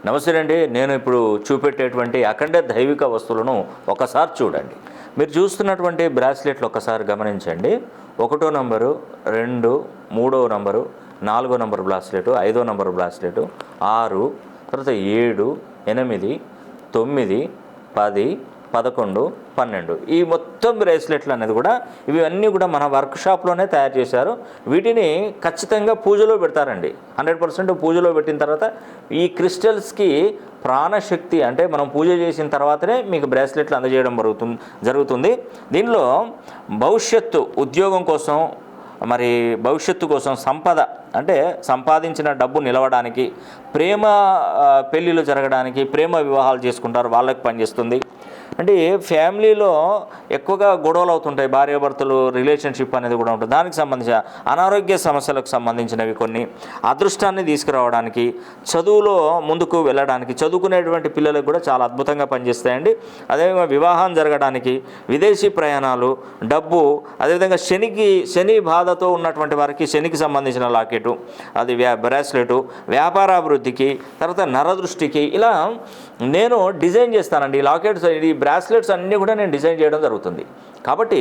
నమస్తే అండి. నేను ఇప్పుడు చూపెట్టేటువంటి అఖండ దైవిక వస్తువులను ఒకసారి చూడండి. మీరు చూస్తున్నటువంటి బ్రాస్లెట్లు ఒకసారి గమనించండి. 1వ నంబరు, 2, 3వ నంబరు, 4వ నంబర్ బ్రాస్లెట్, 5వ నంబర్ బ్రాస్లెట్, 6, తర్వాత 7, 8, 9, 10, 11, 12 ఈ మొత్తం బ్రేస్లెట్లు అనేది కూడా ఇవన్నీ కూడా మన వర్క్షాప్లోనే తయారు చేశారు. వీటిని ఖచ్చితంగా పూజలో పెడతారండి. 100% పూజలో పెట్టిన తర్వాత ఈ క్రిస్టల్స్కి ప్రాణశక్తి, అంటే మనం పూజ చేసిన తర్వాతనే మీకు బ్రేస్లెట్లు అందజేయడం జరుగుతుంది. దీనిలో భవిష్యత్తు ఉద్యోగం కోసం, మరి భవిష్యత్తు కోసం, సంపద అంటే సంపాదించిన డబ్బు నిలవడానికి, ప్రేమ పెళ్ళిళ్ళు జరగడానికి, ప్రేమ వివాహాలు చేసుకుంటారు వాళ్ళకి పనిచేస్తుంది. అంటే ఫ్యామిలీలో ఎక్కువగా గొడవలు అవుతుంటాయి, భార్యాభర్తలు రిలేషన్షిప్ అనేది కూడా ఉంటుంది. దానికి సంబంధించిన అనారోగ్య సమస్యలకు సంబంధించినవి కొన్ని, అదృష్టాన్ని తీసుకురావడానికి, చదువులో ముందుకు వెళ్ళడానికి, చదువుకునేటువంటి పిల్లలకు కూడా చాలా అద్భుతంగా పనిచేస్తాయండి. అదేవిధంగా వివాహం జరగడానికి, విదేశీ ప్రయాణాలు, డబ్బు, అదేవిధంగా శని బాధతో ఉన్నటువంటి వారికి శనికి సంబంధించిన లాకెటు, అది బ్రాస్లెటు, వ్యాపారాభివృద్ధికి, తర్వాత నరదృష్టికి, ఇలా నేను డిజైన్ చేస్తానండి. ఈ లాకెట్స్, ఈ బ్రాస్లెట్స్ అన్నీ కూడా నేను డిజైన్ చేయడం జరుగుతుంది. కాబట్టి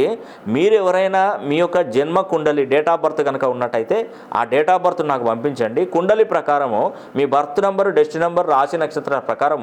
మీరు ఎవరైనా మీ యొక్క జన్మ కుండలి డేట్ ఆఫ్ బర్త్ కనుక ఉన్నట్టయితే ఆ డేట్ ఆఫ్ బర్త్ నాకు పంపించండి. కుండలి ప్రకారము మీ బర్త్ నెంబర్, డెస్టినీ నెంబర్, రాశి నక్షత్ర ప్రకారం